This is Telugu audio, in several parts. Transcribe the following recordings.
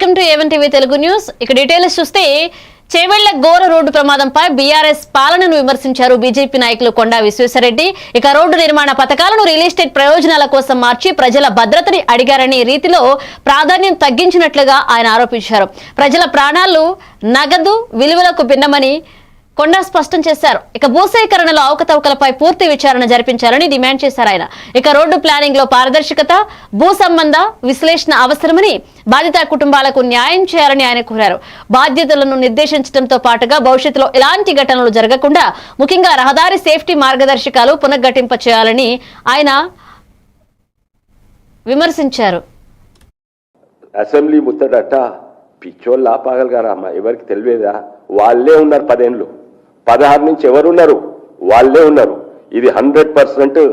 Welcome to A1 TV Telugu news. ఇక డీటెయిల్స్ చూస్తే చేవెళ్ల ఘోర రోడ్డు ప్రమాదంపై బీఆర్ఎస్ పాలనను విమర్శించారు బీజేపీ నాయకులు కొండా విశ్వేశ్వరరెడ్డి. ఇక రోడ్డు నిర్మాణ పథకాలను రియల్ ఎస్టేట్ ప్రయోజనాల కోసం మార్చి ప్రజల భద్రతని అడిగారని రీతిలో ప్రాధాన్యం తగ్గించినట్లుగా ఆయన ఆరోపించారు. ప్రజల ప్రాణాలు నగదు విలువలకు భిన్నమని కొండా స్పష్టం చేశారు. ఇక భూసేకరణలో అవకతవకలపై పూర్తి విచారణ జరిపించాలని డిమాండ్ చేశారు ఆయన. ఇక రోడ్డు ప్లానింగ్ లో పారదర్శకత, భూ సంబంధ విశ్లేషణ అవసరమని, బాధిత కుటుంబాలకు న్యాయం చేయాలని ఆయన కోరారు. బాధ్యతలను నిర్దేశించడంతో పాటుగా భవిష్యత్తులో ఎలాంటి ఘటనలు జరగకుండా ముఖ్యంగా రహదారి సేఫ్టీ మార్గదర్శకాలు పునర్ఘటింప చేయాలని ఆయన విమర్శించారు. అసెంబ్లీ ముత్తడట పిచ్చోళ్ళ పాగలగారమ్మ, ఎవరికి తెలియదా? వాళ్ళే ఉన్నారు 10 ఏళ్ళు, 16 నుంచి ఎవరున్నారు? వాళ్ళే ఉన్నారు. ఇది 100%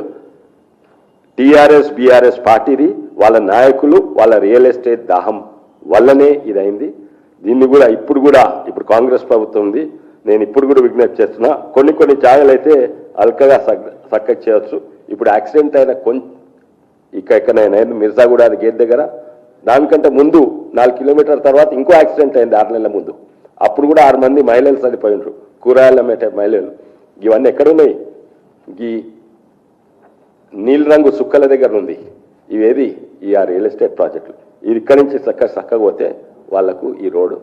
టీఆర్ఎస్ బీఆర్ఎస్ పార్టీది, వాళ్ళ నాయకులు, వాళ్ళ రియల్ ఎస్టేట్ దాహం వల్లనే ఇదైంది. దీన్ని కూడా ఇప్పుడు కాంగ్రెస్ ప్రభుత్వం ఉంది. నేను ఇప్పుడు కూడా విజ్ఞప్తి చేస్తున్నా, కొన్ని జాగాలైతే అల్కగా సక్కగా చేయవచ్చు. ఇప్పుడు యాక్సిడెంట్ అయిన ఎక్కడైనా మిర్జాగూడ గేట్ దగ్గర, దానికంటే ముందు 4 కిలోమీటర్ల తర్వాత ఇంకో యాక్సిడెంట్ అయింది 6 నెలల ముందు. అప్పుడు కూడా 6 మంది మహిళలు చనిపోయినారు, కూరగాయలు అమ్మేట మహిళలు. ఇవన్నీ ఎక్కడున్నాయి? ఈ నీలి రంగు సుక్కల దగ్గర ఉంది. ఇవేది ఈ రియల్ ఎస్టేట్ ప్రాజెక్టులు. ఇది ఇక్కడి నుంచి చక్కగా పోతే వాళ్లకు ఈ రోడ్డు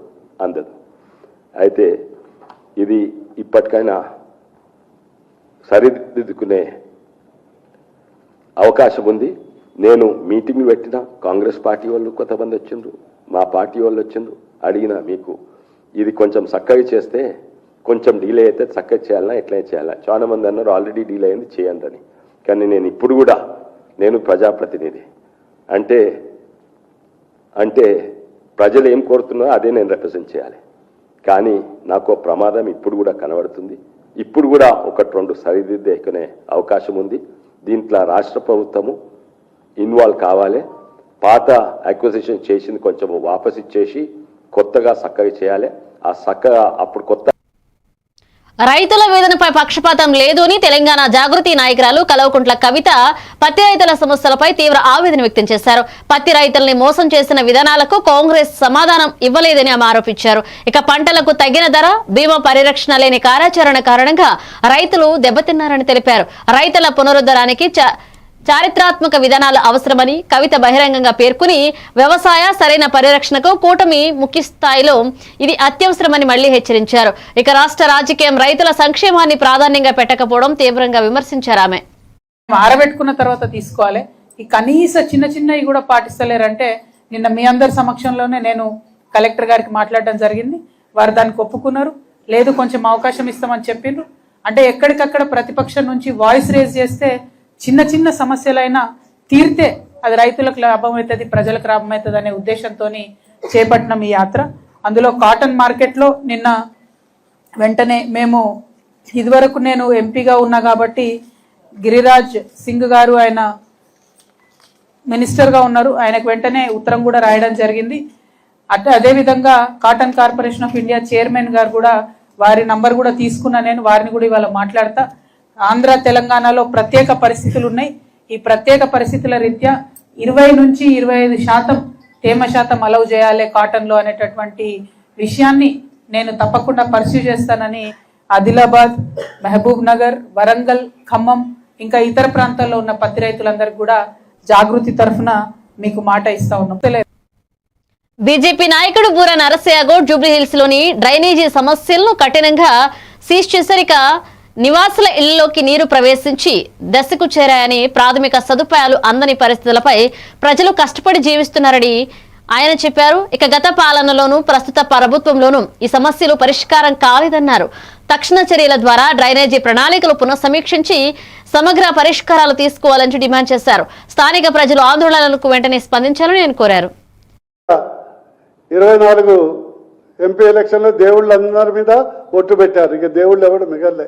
అందదు. అయితే ఇది ఇప్పటికైనా సరిదిద్దుకునే అవకాశం ఉంది. నేను మీటింగ్ పెట్టిన కాంగ్రెస్ పార్టీ వాళ్ళు కొంతమంది వచ్చిండ్రు, మా పార్టీ వాళ్ళు వచ్చిండ్రు. అడిగినా మీకు ఇది కొంచెం చక్కగా చేస్తే, కొంచెం డీలే అయితే చక్కగా చేయాలన్నా ఎట్లయినా చేయాలా? చాలా మంది అన్నారు ఆల్రెడీ డీలే అయింది చేయండి అని. కానీ నేను ఇప్పుడు కూడా నేను ప్రజాప్రతినిధి అంటే ప్రజలు ఏం కోరుతున్నారో అదే నేను రిప్రజెంట్ చేయాలి. కానీ నాకు ప్రమాదం ఇప్పుడు కూడా కనబడుతుంది. ఇప్పుడు కూడా 1-2 సరిదిద్దుకునే అవకాశం ఉంది. దీంట్లో రాష్ట్ర ప్రభుత్వము ఇన్వాల్వ్ కావాలి. పాత అక్విజిషన్ చేసింది కొంచెం వాపసు ఇచ్చేసి కొత్తగా చక్కగా చేయాలి. ఆ చక్కగా అప్పుడు కొత్త రైతుల వేదనపై పక్షపాతం లేదు అని తెలంగాణ జాగృతి నాయకురాలు కల్వకుంట్ల కవిత పత్తి రైతుల సమస్యలపై తీవ్ర ఆవేదన వ్యక్తం చేశారు. పత్తి రైతుల్ని మోసం చేసిన విధానాలకు కాంగ్రెస్ సమాధానం ఇవ్వలేదని ఆమె ఆరోపించారు. ఇక పంటలకు తగిన ధర, బీమా పరిరక్షణ లేని కార్యాచరణ కారణంగా రైతులు దెబ్బతిన్నారని తెలిపారు. రైతుల పునరుద్ధరణకి చారిత్రాత్మక విధానాలు అవసరమని కవిత బహిరంగంగా పేర్కొని, వ్యవసాయ సరైన పరిరక్షణకు కూటమి ముఖ్య స్థాయిలో ఇది అత్యవసరమని మళ్లీ హెచ్చరించారు. ఇక రాష్ట్ర రాజకీయం రైతుల సంక్షేమాన్ని ప్రాధాన్యంగా పెట్టకపోవడం తీవ్రంగా విమర్శించారు. ఆమె ఆరబెట్టుకున్న తర్వాత తీసుకోవాలి, ఈ కనీస చిన్నవి కూడా పాటిస్తలేరంటే, నిన్న మీ అందరి సమక్షంలోనే నేను కలెక్టర్ గారికి మాట్లాడడం జరిగింది. వారు దానికి ఒప్పుకున్నారు. లేదు కొంచెం అవకాశం ఇస్తామని చెప్పిండ్రు. అంటే ఎక్కడికక్కడ ప్రతిపక్షం నుంచి వాయిస్ రేజ్ చేస్తే చిన్న సమస్యలైనా తీరితే అది రైతులకు లాభం అవుతుంది, ప్రజలకు లాభం అవుతుంది అనే ఉద్దేశంతో చేపట్టిన ఈ యాత్ర. అందులో కాటన్ మార్కెట్లో నిన్న వెంటనే మేము ఇదివరకు నేను ఎంపీగా ఉన్నా కాబట్టి గిరిరాజ్ సింగ్ గారు ఆయన మినిస్టర్గా ఉన్నారు, ఆయనకు వెంటనే ఉత్తరం కూడా రాయడం జరిగింది. అదేవిధంగా cotton corporation of India chairman గారు కూడా వారి నంబర్ కూడా తీసుకున్నా. నేను వారిని కూడా ఇవాళ మాట్లాడతా. ఆంధ్ర తెలంగాణలో ప్రత్యేక పరిస్థితులు ఉన్నాయి. ఈ ప్రత్యేక పరిస్థితుల రీత్యా 20 నుంచి 25% తేమ శాతం అలౌ చేయాలి కాటన్లో అనేటటువంటి విషయాన్ని నేను తప్పకుండా పర్స్యూ చేస్తానని ఆదిలాబాద్, మహబూబ్ నగర్, వరంగల్, ఖమ్మం ఇంకా ఇతర ప్రాంతాల్లో ఉన్న పత్తి రైతులందరికీ కూడా జాగృతి తరఫున మీకు మాట ఇస్తా ఉన్నాం. బీజేపీ నాయకుడు బూర నరసయ్య గౌడ్ జూబ్లీహిల్స్ లోని డ్రైనేజీ సమస్యలను కఠినంగా సీజ్ చేశారు. ఇక నివాసుల ఇళ్లలోకి నీరు ప్రవేశించి దశకు చేరాయని, ప్రాథమిక సదుపాయాలు అందని పరిస్థితులపై ప్రజలు కష్టపడి జీవిస్తున్నారని ఆయన చెప్పారు. ఇక గత పాలనలోనూ ప్రస్తుత ప్రభుత్వంలోనూ ఈ సమస్యలు పరిష్కారం కాలేదన్నారు. తక్షణ చర్యల ద్వారా డ్రైనేజీ ప్రణాళికలు పునఃసమీక్షించి సమగ్ర పరిష్కారాలు తీసుకోవాలని డిమాండ్ చేశారు. స్థానిక ప్రజలు ఆందోళనలకు వెంటనే స్పందించాలని ఆయన కోరారు. 24 ఎంపీ ఎలక్షన్లో దేవుళ్ళందరి మీద ఒట్టు పెట్టారు. ఇక దేవుళ్ళు ఎవడు మిగలలే.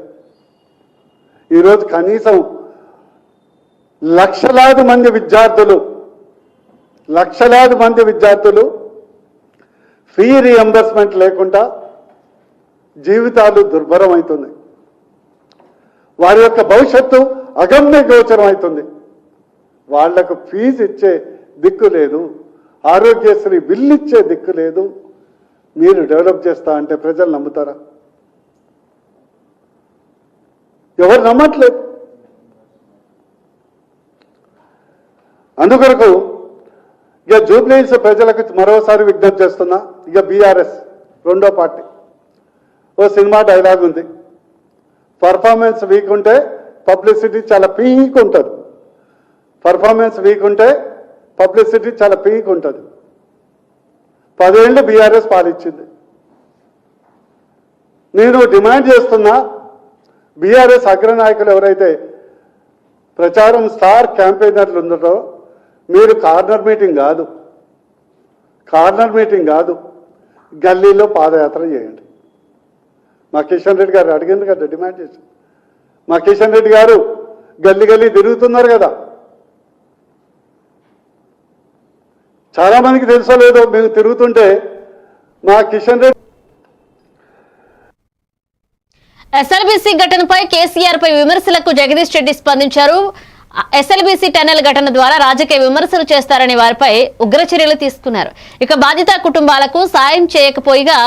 ఈరోజు కనీసం లక్షలాది మంది విద్యార్థులు ఫీ రీఎంబర్స్మెంట్ లేకుండా జీవితాలు దుర్భరం అవుతున్నాయి. వారి యొక్క భవిష్యత్తు అగమ్య గోచరం అవుతుంది. వాళ్లకు ఫీజు ఇచ్చే దిక్కు లేదు. ఆరోగ్యశ్రీ బిల్లు ఇచ్చే దిక్కు లేదు. మీరు డెవలప్ చేస్తా అంటే ప్రజలు నమ్ముతారా? ఎవరు నమ్మట్లేదు. అందుకొరకు ఇక జూబ్లీహిల్స్ ప్రజలకు మరోసారి విజ్ఞప్తి చేస్తున్నా. ఇక బీఆర్ఎస్ రెండో పార్టీ ఓ సినిమా డైలాగ్ ఉంది, పర్ఫార్మెన్స్ వీక్ ఉంటే పబ్లిసిటీ చాలా పీక్ ఉంటుంది. పర్ఫార్మెన్స్ వీక్ ఉంటే పబ్లిసిటీ చాలా పీక్ ఉంటుంది. 10 ఏళ్ళు బీఆర్ఎస్ పాలించింది. నేను డిమాండ్ చేస్తున్నా, బీఆర్ఎస్ అగ్రనాయకులు ఎవరైతే ప్రచారం స్టార్ క్యాంపెయినర్లు ఉన్నారో, మీరు కార్నర్ మీటింగ్ కాదు, గల్లీలో పాదయాత్ర చేయండి. మా కిషన్ రెడ్డి గారు అడిగింది కదా, డిమాండ్ చేసి. మా కిషన్ రెడ్డి గారు గల్లీ తిరుగుతున్నారు కదా, చాలా మందికి తెలుసో లేదో, మేము తిరుగుతుంటే మా కిషన్ రెడ్డి ఎస్ఎల్బీసీ ఘటనపై కేసీఆర్ పై విమర్శలకు జగదీష్ రెడ్డి స్పందించారు. ఎస్ఎల్బీసీ టన్నెల్ ఘటన ద్వారా రాజకీయ విమర్శలు చేస్తారని వారిపై ఉగ్ర చర్యలు తీసుకున్నారు. ఇక బాధిత కుటుంబాలకు సాయం చేయకపోయిగా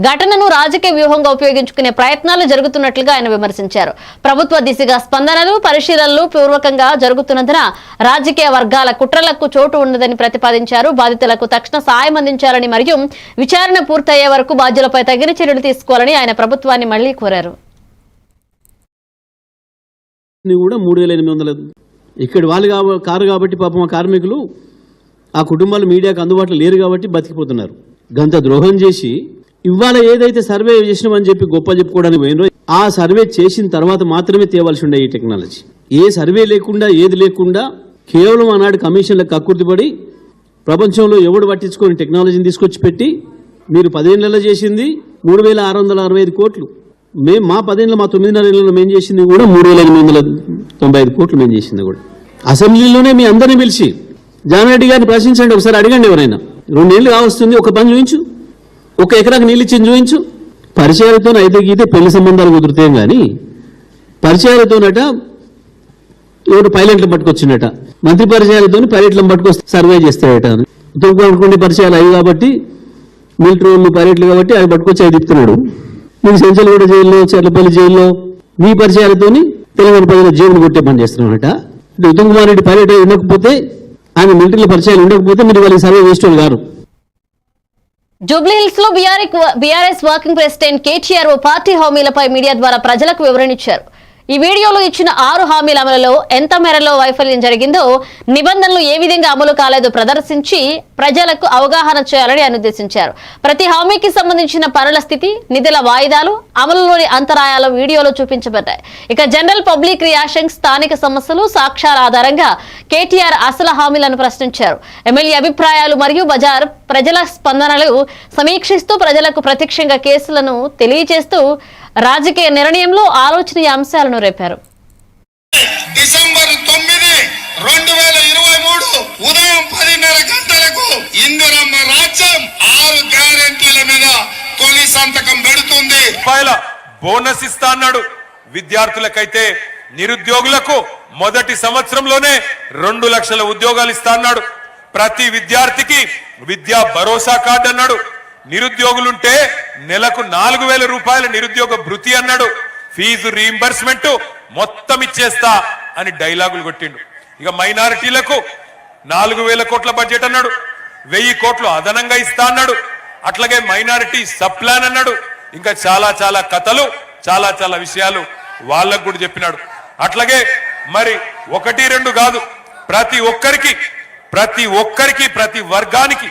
ఘటనను రాజకీయ వ్యూహంగా ఉపయోగించుకునే ప్రయత్నాలు జరుగుతున్నట్లుగా ఆయన విమర్శించారు. ప్రభుత్వ దిశగా స్పందనలు, పరిశీలనలు పూర్వకంగా జరుగుతున్నందున రాజకీయ వర్గాల కుట్రలకు చోటు ఉండదని ప్రతిపాదించారు. బాధితులకు తక్షణ సాయం అందించాలని మరియు విచారణ పూర్తయ్యే వరకు బాధ్యులపై తగిన చర్యలు తీసుకోవాలని ఆయన ప్రభుత్వాన్ని మళ్లీ కోరారు. కూడా 3,800 ఇక్కడ వాళ్ళు కారు కాబట్టి పాపం ఆ కార్మికులు, ఆ కుటుంబాలు మీడియాకు అందుబాటులో లేరు కాబట్టి బతికిపోతున్నారు. గంత ద్రోహం చేసి ఇవాళ ఏదైతే సర్వే చేసినామని చెప్పి గొప్ప చెప్పుకోవడానికి పోయినో, ఆ సర్వే చేసిన తర్వాత మాత్రమే తేవాల్సి ఉండే ఈ టెక్నాలజీ. ఏ సర్వే లేకుండా, ఏది లేకుండా కేవలం ఆనాడు కమిషన్లకు కక్కుర్తిపడి ప్రపంచంలో ఎవడు పట్టించుకొని టెక్నాలజీని తీసుకొచ్చి పెట్టి మీరు 10 ఏళ్లలో చేసింది 3,665 కోట్లు. మేము మా 10 ఏళ్ళలో, మా 9.5 ఏళ్ళలో మేము చేసింది కూడా 3,895 కోట్లు మేము చేసింది కూడా. అసెంబ్లీలోనే మీ అందరినీ పిలిచి జానారెడ్డి గారిని ప్రశ్నించండి, ఒకసారి అడగండి. ఎవరైనా 2 ఏళ్ళు కావస్తుంది, ఒక పని చూపించు, 1 ఎకరాకు నీళ్ళు ఇచ్చింది చూపించు. పరిచయాలతో అయితే గీతే పెళ్లి సంబంధాలు కుదురుతాం కానీ పరిచయాలతోనట ఎవరు పైలట్లు పట్టుకొచ్చిండట, మంత్రి పరిచయాలతో పైలట్లను పట్టుకొస్తే సర్వే చేస్తాడట. తూర్పుకుండే పరిచయాలు అవి కాబట్టి, మిలిటరీ వాళ్ళు పైలట్లు కాబట్టి అవి పట్టుకొచ్చి అవి తిప్పుతున్నాడు. మీకు సెంచల్గూడ జైల్లో, చెర్లపల్లి జైల్లో మీ పరిచయాలతోని తెలంగాణ ప్రజల జైలు కొట్టే పని చేస్తున్నామట. ఉత్తమ్ కుమార్ రెడ్డి పైలట్ ఉండకపోతే, ఆయన మిలిటరీలో పరిచయాలు ఉండకపోతే మీరు వాళ్ళకి సర్వే చేసేవాళ్ళు గారు. జూబ్లీహిల్స్ లో బీఆర్ఎస్ వర్కింగ్ ప్రెసిడెంట్ కేటీఆర్ ఓ పార్టీ హామీలపై మీడియా ద్వారా ప్రజలకు వివరణించారు. ఈ వీడియోలో ఇచ్చిన 6 హామీల అమలులో ఎంత మేరలో వైఫల్యం జరిగిందో, నిబంధనలు ఏ విధంగా అమలు కాలేదో ప్రదర్శించి ప్రజలకు అవగాహన చేయాలని అనుద్దేశించారు. ప్రతి హామీకి సంబంధించిన పనుల స్థితి, నిధుల వాయిదాలు, అమలులోని అంతరాయాలు వీడియోలో చూపించబడ్డాయి. ఇక జనరల్ పబ్లిక్ రియాక్షన్స్, స్థానిక సమస్యలు, సాక్ష్యాల ఆధారంగా కేటీఆర్ అసలు హామీలను ప్రశ్నించారు. ఎమ్మెల్యే అభిప్రాయాలు మరియు బజార్ ప్రజల స్పందనలు సమీక్షిస్తూ ప్రజలకు ప్రత్యక్షంగా కేసులను తెలియజేస్తూ రాజకీయ నిర్ణయంలో ఆలోచనీయ అంశాలను రేపారు. డిసెంబర్ 9, 2023 ఉదయం 10:30 గంటలకు ఇందిరమ్మ రాజ్యం 6 గ్యారెంటీల మీద తొలి సంతకం పెడుతుంది. బోనస్ ఇస్తా అన్నాడు. విద్యార్థులకైతే, నిరుద్యోగులకు మొదటి సంవత్సరంలోనే 2 లక్షల ఉద్యోగాలు ఇస్తా అన్నాడు. ప్రతి విద్యార్థికి విద్యా భరోసా కార్డు అన్నాడు. నిరుద్యోగులుంటే నెలకు 4,000 రూపాయల నిరుద్యోగ భృతి అన్నాడు. ఫీజు రీయింబర్స్మెంట్ మొత్తం ఇచ్చేస్తా అని డైలాగులు కొట్టిండు. ఇక మైనారిటీలకు 4,000 కోట్ల బడ్జెట్ అన్నాడు. 1,000 కోట్లు అదనంగా ఇస్తా అన్నాడు. అట్లాగే మైనారిటీ సబ్ ప్లాన్ అన్నాడు. ఇంకా చాలా చాలా కథలు, చాలా చాలా విషయాలు వాళ్ళకు కూడా చెప్పినాడు. అట్లాగే మరి 1, 2 కాదు, ప్రతి ఒక్కరికి ప్రతి వర్గానికి,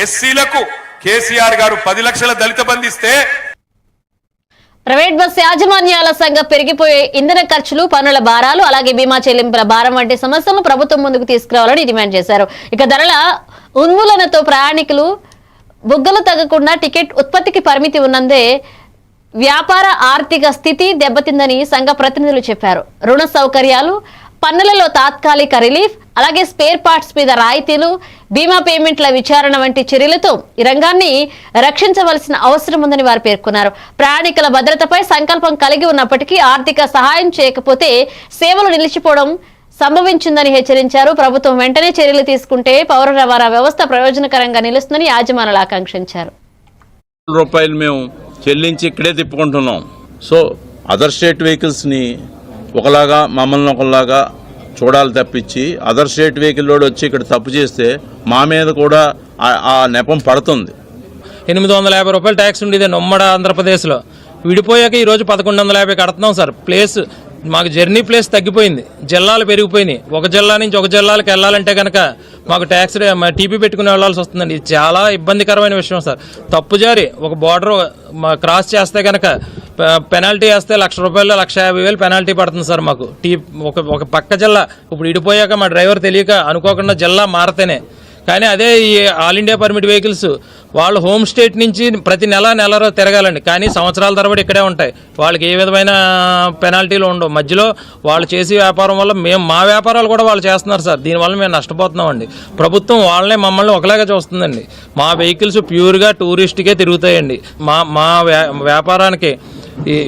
ఎస్సీలకు కేసీఆర్ గారు 10 లక్షల దళిత బంధిస్తే, ప్రైవేట్ బస్ యాజమాన్యాల సంఘం పెరిగిపోయే ఇంధన ఖర్చులు, పన్నుల భారాలు, అలాగే బీమా చెల్లింపుల భారం వంటి సమస్యలను ప్రభుత్వం ముందుకు తీసుకురావాలని డిమాండ్ చేశారు. ఇక ధరల ఉన్మూలనతో ప్రయాణికులు బుగ్గలు తగ్గకుండా టికెట్ ఉత్పత్తికి పరిమితి ఉన్నందే వ్యాపార ఆర్థిక స్థితి దెబ్బతిందని సంఘ ప్రతినిధులు చెప్పారు. రుణ సౌకర్యాలు, పన్నులలో తాత్కాలిక రిలీఫ్, అలాగే స్పేర్ పార్ట్స్ మీద రాయితీలు, బీమా పేమెంట్ల విచారణ వంటి చర్యలతో ఈ రంగాన్ని రక్షించవలసిన అవసరం ఉందని వారు పేర్కొన్నారు. ప్రయాణికుల భద్రతపై సంకల్పం కలిగి ఉన్నప్పటికీ ఆర్థిక సహాయం చేయకపోతే సేవలు నిలిచిపోవడం సంభవించిందని హెచ్చరించారు. ప్రభుత్వం వెంటనే చర్యలు తీసుకుంటే పౌర రవాణా వ్యవస్థ ప్రయోజనకరంగా నిలుస్తుందని యాజమానులు ఆకాంక్షించారు. రూపాయలు మేము చెల్లించి ఇక్కడే తిప్పుకుంటున్నాం. సో అదర్ స్టేట్ వెహికల్స్ని ఒకలాగా మమ్మల్ని ఒకలాగా చూడాలి తప్పించి అదర్ స్టేట్ వెహికల్ లోడ్ వచ్చి ఇక్కడ తప్పు చేస్తే మా మీద కూడా ఆ నెపం పడుతుంది. 850 రూపాయలు ట్యాక్స్ ఉండేది ఉమ్మడి ఆంధ్రప్రదేశ్లో. విడిపోయాక ఈరోజు 1150 కడుతున్నాం సార్. ప్లేస్ మాకు జర్నీ ప్లేస్ తగ్గిపోయింది, జిల్లాలు పెరిగిపోయినాయి. ఒక జిల్లా నుంచి ఒక జిల్లాలకు వెళ్ళాలంటే కనుక మాకు ట్యాక్స్ టీపీ పెట్టుకుని వెళ్లాల్సి వస్తుందండి. ఇది చాలా ఇబ్బందికరమైన విషయం సార్. తప్పుజారి ఒక బార్డర్ క్రాస్ చేస్తే కనుక పెనాల్టీ వేస్తే ₹1,00,000 1,50,000 పెనాల్టీ పడుతుంది సార్ మాకు. ఒక పక్క జిల్లా ఇప్పుడు ఇడిపోయాక మా డ్రైవర్ తెలియక అనుకోకుండా జిల్లా మారితేనే. కానీ అదే ఈ ఆల్ ఇండియా పర్మిట్ వెహికల్స్ వాళ్ళు హోమ్ స్టేట్ నుంచి ప్రతి నెల తిరగాలండి, కానీ సంవత్సరాల తరబడి ఇక్కడే ఉంటాయి. వాళ్ళకి ఏ విధమైన పెనాల్టీలు ఉండవు. మధ్యలో వాళ్ళు చేసే వ్యాపారం వల్ల మా వ్యాపారాలు కూడా వాళ్ళు చేస్తున్నారు సార్. దీనివల్ల మేము నష్టపోతున్నామండి. ప్రభుత్వం వాళ్ళనే మమ్మల్ని ఒకలాగా చూస్తుందండి. మా వెహికల్స్ ప్యూర్గా టూరిస్ట్కే తిరుగుతాయండి. మా వ్యాపారానికి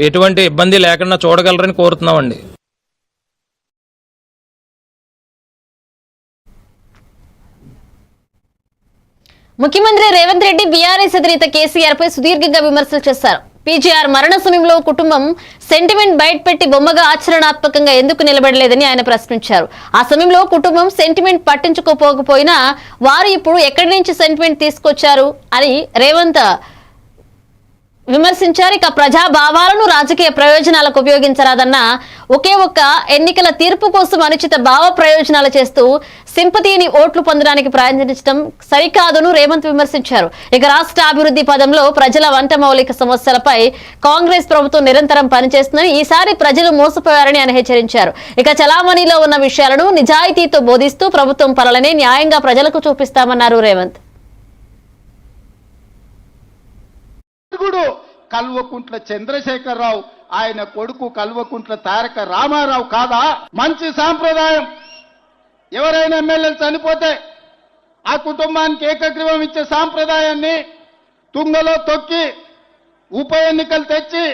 ఎటువంటి ఇబ్బంది లేకుండా చూడగలరని కోరుతున్నామండి. ముఖ్యమంత్రి రేవంత్ రెడ్డి బీఆర్ఎస్ అధినేత కేసీఆర్ పై సుదీర్ఘంగా విమర్శలు చేశారు. పీజీఆర్ మరణ సమయంలో కుటుంబం సెంటిమెంట్ బయటపెట్టి బొమ్మగా ఆచరణాత్మకంగా ఎందుకు నిలబడలేదని ఆయన ప్రశ్నించారు. ఆ సమయంలో కుటుంబం సెంటిమెంట్ పట్టించుకోకపోకపోయినా వారు ఇప్పుడు ఎక్కడి నుంచి సెంటిమెంట్ తీసుకొచ్చారు అని రేవంత్ విమర్శించారు. ఇక ప్రజా భావాలను రాజకీయ ప్రయోజనాలకు ఉపయోగించరాదన్న ఒకే ఒక్క ఎన్నికల తీర్పు కోసం అనుచిత భావ ప్రయోజనాలు చేస్తూ సింపతిని ఓట్లు పొందడానికి ప్రయత్నించడం సరికాదును రేవంత్ విమర్శించారు. ఇక రాష్ట్ర అభివృద్ధి పదంలో ప్రజల వంట మౌలిక సమస్యలపై కాంగ్రెస్ ప్రభుత్వం నిరంతరం పనిచేస్తుందని, ఈసారి ప్రజలు మోసపోయారని ఆయన హెచ్చరించారు. ఇక చలామణిలో ఉన్న విషయాలను నిజాయితీతో బోధిస్తూ ప్రభుత్వం పనులనే న్యాయంగా ప్రజలకు చూపిస్తామన్నారు రేవంత్. కల్వకుంట్ల చంద్రశేఖరరావు ఆయన కొడుకు కల్వకుంట్ల తారక రామారావు కాదా? మంచి సాంప్రదాయం. ఎవరైనా ఎమ్మెల్యేలు చనిపోతే ఆ కుటుంబానికి ఏకగ్రీవం ఇచ్చే సాంప్రదాయాన్ని తుంగలో తొక్కి ఉప ఎన్నికలు తెచ్చి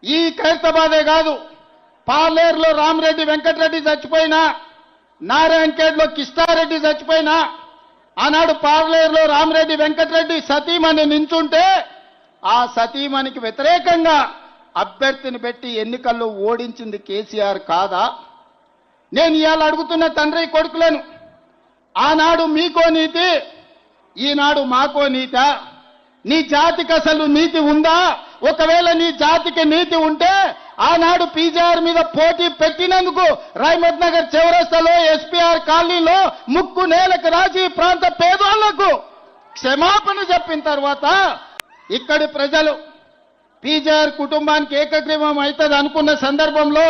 ఈ ఖైరతాబాదే కాదు, పాలేరులో రామరెడ్డి వెంకటరెడ్డి చచ్చిపోయినా, నారాయణఖేడ్లో కిష్టారెడ్డి చచ్చిపోయినా, ఆనాడు పాలేరులో రామరెడ్డి వెంకటరెడ్డి సతీమణి నించుంటే ఆ సతీమణికి వ్యతిరేకంగా అభ్యర్థిని పెట్టి ఎన్నికల్లో ఓడించింది కేసీఆర్ కాదా? నేను ఇవాళ అడుగుతున్న తండ్రి కొడుకులను, ఆనాడు మీకో నీతి, ఈనాడు మాకో నీత? నీ జాతికి అసలు నీతి ఉందా? ఒకవేళ నీ జాతికి నీతి ఉంటే ఆనాడు పీజీఆర్ మీద పోటీ పెట్టినందుకు రైమత్ నగర్ చౌరస్తాలో ఎస్పీఆర్ కాలనీలో ముక్కు నేలకు రాజీ ప్రాంత పేదోళ్లకు క్షమాపణ చెప్పిన తర్వాత ఇక్కడి ప్రజలు పీజీఆర్ కుటుంబానికి ఏకగ్రీవం అవుతుంది అనుకున్న సందర్భంలో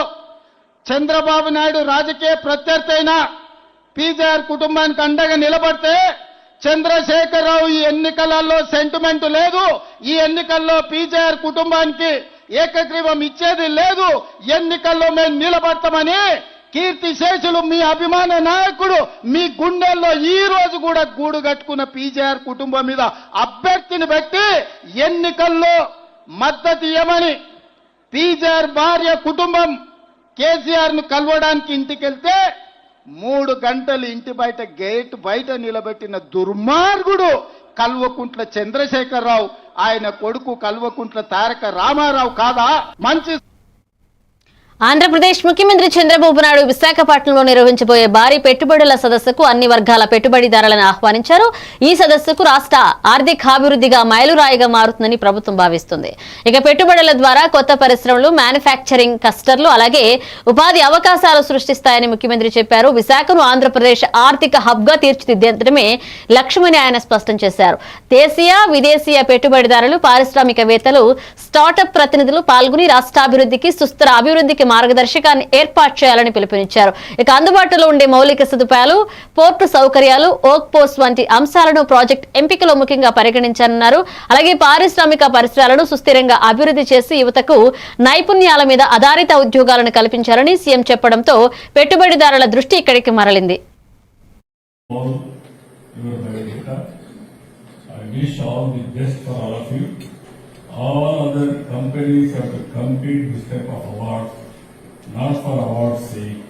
చంద్రబాబు నాయుడు రాజకీయ ప్రత్యర్థి అయినా పీజీఆర్ కుటుంబానికి అండగా నిలబడితే చంద్రశేఖరరావు ఈ ఎన్నికలలో సెంటిమెంట్ లేదు, ఈ ఎన్నికల్లో పీజీఆర్ కుటుంబానికి ఏకగ్రీవం ఇచ్చేది లేదు, ఎన్నికల్లో మేము నిలబడతామని కీర్తిశేషులు మీ అభిమాన నాయకుడు మీ గుండెల్లో ఈ రోజు కూడా గూడు కట్టుకున్న పీజీఆర్ కుటుంబం మీద అభ్యర్థిని పెట్టి ఎన్నికల్లో మద్దతు ఇవ్వమని పీజీఆర్ భార్య కుటుంబం కేసీఆర్ ను కలవడానికి ఇంటికెళ్తే 3 గంటలు ఇంటి బయట గేట్ బయట నిలబెట్టిన దుర్మార్గుడు కల్వకుంట్ల చంద్రశేఖరరావు ఆయన కొడుకు కల్వకుంట్ల తారక రామారావు కాదా? మంచి ఆంధ్రప్రదేశ్ ముఖ్యమంత్రి చంద్రబాబు నాయుడు విశాఖపట్నంలో నిర్వహించబోయే భారీ పెట్టుబడుల సదస్సుకు అన్ని వర్గాల పెట్టుబడిదారులను ఆహ్వానించారు. ఈ సదస్సుకు రాష్ట్ర ఆర్థికాభివృద్ధిగా మైలురాయిగా మారుతుందని ప్రభుత్వం భావిస్తుంది. ఇక పెట్టుబడుల ద్వారా కొత్త పరిశ్రమలు, మ్యానుఫ్యాక్చరింగ్ క్లస్టర్లు, అలాగే ఉపాధి అవకాశాలు సృష్టిస్తాయని ముఖ్యమంత్రి చెప్పారు. విశాఖను ఆంధ్రప్రదేశ్ ఆర్థిక హబ్ గా తీర్చిదిద్దడమే లక్ష్యమని ఆయన స్పష్టం చేశారు. దేశీయ, విదేశీయ పెట్టుబడిదారులు, పారిశ్రామికవేత్తలు, స్టార్టప్ ప్రతినిధులు పాల్గొని రాష్ట్రాభివృద్ధికి, సుస్థిర అభివృద్ధికి మార్గదర్శకాన్ని ఏర్పాటు చేయాలని పిలుపునిచ్చారు. ఇక అందుబాటులో ఉండే మౌలిక సదుపాయాలు, పోర్టు సౌకర్యాలు, ఓక్ పోస్ట్ వంటి అంశాలను ప్రాజెక్ట్ ఎంపికలో ముఖ్యంగా పరిగణించారన్నారు. అలాగే పారిశ్రామిక పరిసరాలను సుస్థిరంగా అభివృద్ధి చేసి యువతకు నైపుణ్యాల మీద ఆధారిత ఉద్యోగాలను కల్పించాలని సీఎం చెప్పడంతో పెట్టుబడిదారుల దృష్టి ఇక్కడికి మరలింది. All other companies have to compete this type of awards, not for awards' sake,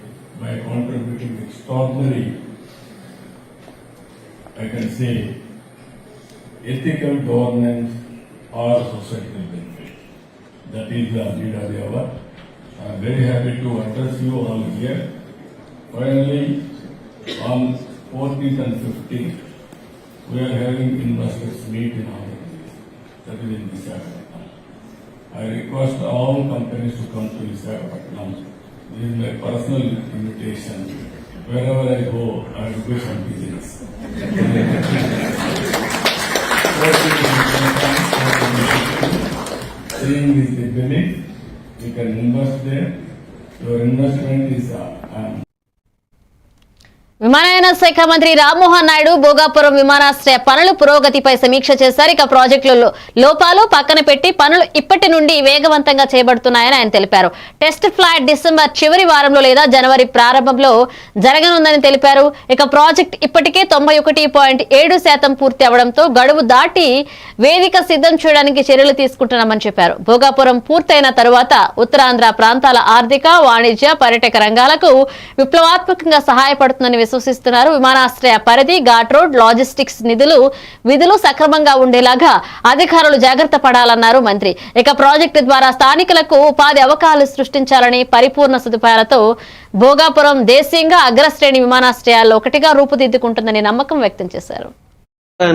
by contributing extraordinary, I can say, ethical governance or societal benefit. That is the lead of the hour. I am very happy to address you all here. Finally, on 14th and 15th, we are having investors meet in Andhra Pradesh. That is in Visakhapatnam. I request all companies to come to Visakhapatnam. This is my personal invitation. Wherever I go, I will do some business. Seeing is the belief, you can invest there. Your investment is విమానయాన శాఖ మంత్రి రామ్మోహన్ నాయుడు భోగాపురం విమానాశ్రయ పనుల పురోగతిపై సమీక్ష చేశారు. ఇక ప్రాజెక్టులలో లోపాలు పక్కన పెట్టి పనులు ఇప్పటి నుండి వేగవంతంగా చేయబడుతున్నాయని ఆయన తెలిపారు. టెస్ట్ ఫ్లైట్ డిసెంబర్ చివరి వారంలో లేదా జనవరి ప్రారంభంలో జరగనుందని తెలిపారు. ఇక ప్రాజెక్ట్ ఇప్పటికే 91.7% పూర్తి అవడంతో గడువు దాటి వేదిక సిద్ధం చేయడానికి చర్యలు తీసుకుంటున్నామని చెప్పారు. భోగాపురం పూర్తయిన తరువాత ఉత్తరాంధ్ర ప్రాంతాల ఆర్థిక, వాణిజ్య, పర్యాటక రంగాలకు విప్లవాత్మకంగా సహాయపడుతుందని విశ్వసిస్తున్నారు. విమానాశ్రయ పరిధి, ఘాట్ రోడ్, లాజిస్టిక్స్ విధులు సక్రమంగా ఉండేలాగా అధికారులు జాగ్రత్త పడాలన్నారు మంత్రి. ఇక ప్రాజెక్టు ద్వారా స్థానికులకు ఉపాధి అవకాశాలు సృష్టించాలని, పరిపూర్ణ సదుపాయాలతో భోగాపురం దేశీయంగా అగ్రశ్రేణి విమానాశ్రయాల్లో ఒకటిగా రూపుదిద్దుకుంటుందని నమ్మకం వ్యక్తం చేశారు.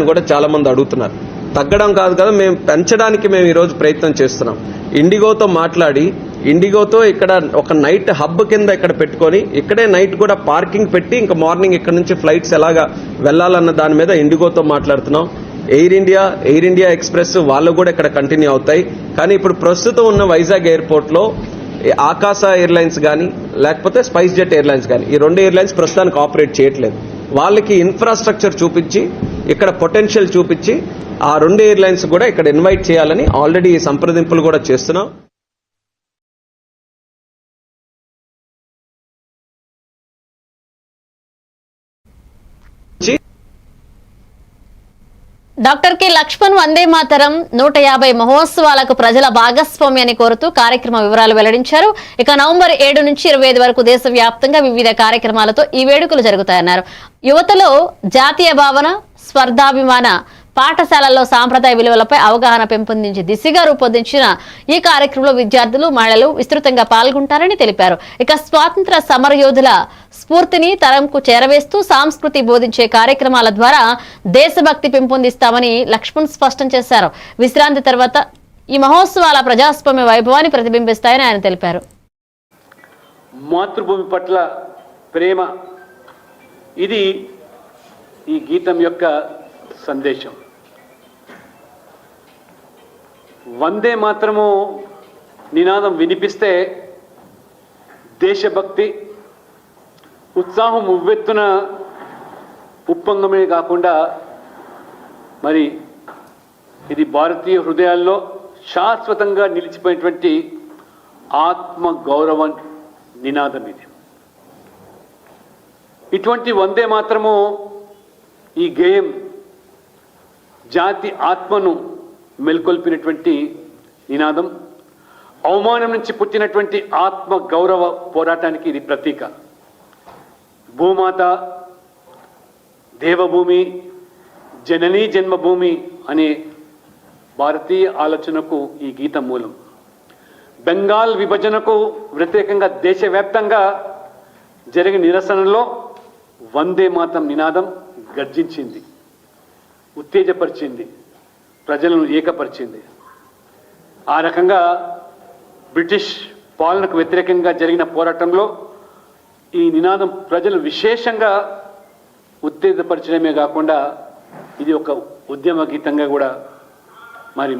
కూడా చాలా మంది అడుగుతున్నారు. తగ్గడం కాదు కదా, మేము పెంచడానికి మేము ఈరోజు ప్రయత్నం చేస్తున్నాం. ఇండిగోతో మాట్లాడి, ఇండిగోతో ఇక్కడ ఒక నైట్ హబ్ కింద ఇక్కడ పెట్టుకొని, ఇక్కడే నైట్ కూడా పార్కింగ్ పెట్టి ఇంకా మార్నింగ్ ఇక్కడ నుంచి ఫ్లైట్స్ ఎలాగా వెళ్లాలన్న దాని మీద ఇండిగోతో మాట్లాడుతున్నాం. ఎయిర్ ఇండియా ఎక్స్ప్రెస్ వాళ్ళు కూడా ఇక్కడ కంటిన్యూ అవుతాయి. కానీ ఇప్పుడు ప్రస్తుతం ఉన్న వైజాగ్ ఎయిర్పోర్ట్ లో ఆకాశ ఎయిర్లైన్స్ కానీ లేకపోతే స్పైస్ జెట్ ఎయిర్లైన్స్ కానీ, ఈ 2 ఎయిర్లైన్స్ ప్రస్తుతానికి ఆపరేట్ చేయట్లేదు. వాళ్ళకి ఇన్ఫ్రాస్ట్రక్చర్ చూపించి, ఇక్కడ పొటెన్షియల్ చూపించి ఆ 2 ఎయిర్లైన్స్ కూడా ఇక్కడ ఇన్వైట్ చేయాలని ఆల్రెడీ సంప్రదింపులు కూడా చేస్తున్నాం. డాక్టర్ కె లక్ష్మణ్ వందే మాతరం 150 మహోత్సవాలకు ప్రజల భాగస్వామ్యాన్ని కోరుతూ కార్యక్రమ వివరాలు వెల్లడించారు. ఇక నవంబర్ 7 నుంచి 25 వరకు దేశవ్యాప్తంగా వివిధ కార్యక్రమాలతో ఈ వేడుకలు జరుగుతాయన్నారు. యువతలో జాతీయ భావన, స్వర్ధాభిమాన, పాఠశాలల్లో సాంప్రదాయ విలువలపై అవగాహన పెంపొందించే దిశగా రూపొందించిన ఈ కార్యక్రమంలో విద్యార్థులు, మహిళలు విస్తృతంగా పాల్గొంటారని తెలిపారు. ఇక స్వాతంత్ర సమరయోధుల స్ఫూర్తిని తరంకు చేరవేస్తూ సంస్కృతి బోధించే కార్యక్రమాల ద్వారా దేశభక్తి పెంపొందిస్తామని లక్ష్మణ్ స్పష్టం చేశారు. విశ్రాంతి తర్వాత ఈ మహోత్సవాల ప్రజాస్వామ్య వైభవాన్ని ప్రతిబింబిస్తాయని ఆయన తెలిపారు. మాతృభూమి పట్ల ప్రేమ, ఇది ఈ గీతం యొక్క సందేశం. వందే మాత్రము నినాదం వినిపిస్తే దేశభక్తి ఉత్సాహం ఉవ్వెత్తున ఉప్పొంగమే కాకుండా మరి ఇది భారతీయ హృదయాల్లో శాశ్వతంగా నిలిచిపోయినటువంటి ఆత్మ గౌరవ నినాదం. ఇది ఇటువంటి వందే మాత్రము ఈ గేయం జాతి ఆత్మను మెల్కొల్పినటువంటి నినాదం. అవమానం నుంచి పుట్టినటువంటి ఆత్మ గౌరవ పోరాటానికి ఇది ప్రతీక. భూమాత, దేవభూమి, జననీ జన్మభూమి అనే భారతీయ ఆలోచనకు ఈ గీతం మూలం. బెంగాల్ విభజనకు వ్యతిరేకంగా దేశవ్యాప్తంగా జరిగిన నిరసనలో వందే మాతరం నినాదం గర్జించింది, ఉత్తేజపరిచింది, ప్రజలను ఏకపరిచింది. ఆ రకంగా బ్రిటిష్ పాలనకు వ్యతిరేకంగా జరిగిన పోరాటంలో ఈ నినాదం ప్రజలు విశేషంగా ఉత్తేజపరచడమే కాకుండా ఇది ఒక ఉద్యమ గీతంగా కూడా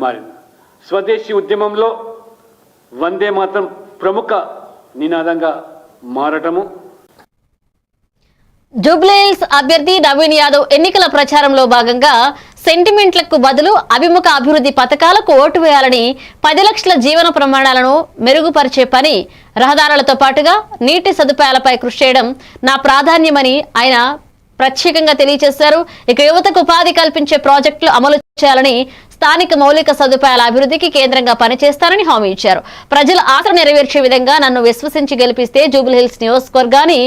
మారింది. స్వదేశీ ఉద్యమంలో వందే మాత్రం ప్రముఖ నినాదంగా మారటము. జూబ్లీహిల్స్ అభ్యర్థి నవీన్ యాదవ్ ఎన్నికల ప్రచారంలో భాగంగా సెంటిమెంట్లకు బదులు అభిముఖ అభివృద్ధి పథకాలకు ఓటు వేయాలని 10 లక్షల జీవన ప్రమాణాలను మెరుగుపరిచే పని, రహదారులతో పాటుగా నీటి సదుపాయాలపై కృషి చేయడం నా ప్రాధాన్యమని ఆయన ప్రత్యేకంగా తెలియజేశారు. ఇక యువతకు ఉపాధి కల్పించే ప్రాజెక్టులు అమలు చేయాలని, స్థానిక మౌలిక సదుపాయాల అభివృద్ధికి కేంద్రంగా పనిచేస్తారని హామీ ఇచ్చారు. ప్రజల ఆశలు నెరవేర్చే విధంగా నన్ను విశ్వసించి గెలిపిస్తే జూబ్లీహిల్స్ నియోజకవర్గాన్ని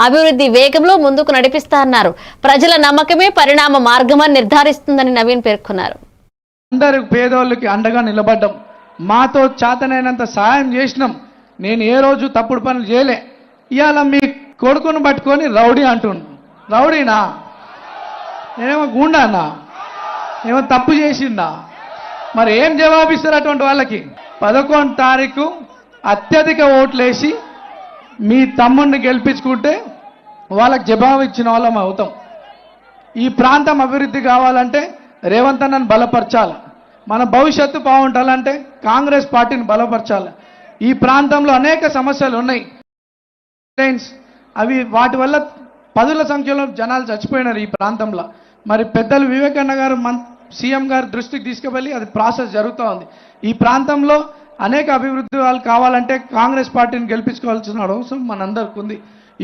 అభివృద్ధి వేగంలో ముందుకు నడిపిస్తారన్నారు. ప్రజల నమ్మకమే పరిణామ మార్గమని నిర్ధారిస్తుందని నవీన్ పేర్కొన్నారు. అందరు పేదోళ్ళకి అండగా నిలబడ్డం, మాతో చేతనైనంత సాయం చేసినాం. నేను ఏ రోజు తప్పుడు పనులు చేయలే. ఇవాళ మీ కొడుకును పట్టుకొని రౌడీ అంటుండు. రౌడీనా? నేనేమో గుండానా? ఏమో తప్పు చేసిందా? మరి ఏం జవాబిస్తారు అటువంటి వాళ్ళకి? 11 తారీఖు అత్యధిక ఓట్లేసి మీ తమ్ముడిని గెలిపించుకుంటే వాళ్ళకి జవాబు ఇచ్చిన వాళ్ళం అవుతాం. ఈ ప్రాంతం అభివృద్ధి కావాలంటే రేవంత్ అన్నను బలపరచాలి. మన భవిష్యత్తు బాగుండాలంటే కాంగ్రెస్ పార్టీని బలపరచాలి. ఈ ప్రాంతంలో అనేక సమస్యలు ఉన్నాయి. అవి వాటి వల్ల పదుల సంఖ్యలో జనాలు చచ్చిపోయినారు ఈ ప్రాంతంలో. మరి పెద్దలు వివేకన్న గారు సీఎం గారు దృష్టికి తీసుకువెళ్ళి అది ప్రాసెస్ జరుగుతూ ఉంది. ఈ ప్రాంతంలో అనేక అభివృద్ధి వాళ్ళు కావాలంటే కాంగ్రెస్ పార్టీని గెలిపించుకోవాల్సిన అవసరం మనందరికి ఉంది.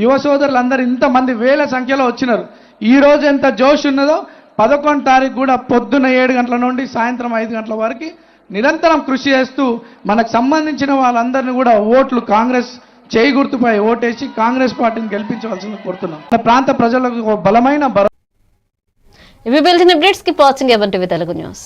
యువ సోదరులందరూ ఇంతమంది వేల సంఖ్యలో వచ్చినారు. ఈ రోజు ఎంత జోష్ ఉన్నదో 11 తారీఖు కూడా పొద్దున్న 7 గంటల నుండి సాయంత్రం 5 గంటల వరకు నిరంతరం కృషి చేస్తూ మనకు సంబంధించిన వాళ్ళందరినీ కూడా ఓట్లు కాంగ్రెస్ చేయి గుర్తుపై ఓటేసి కాంగ్రెస్ పార్టీని గెలిపించవలసింది కోరుతున్నాం. ప్రాంత ప్రజలకు బలమైన ఇవి bulletin updates. Keep watching even TV Telugu news.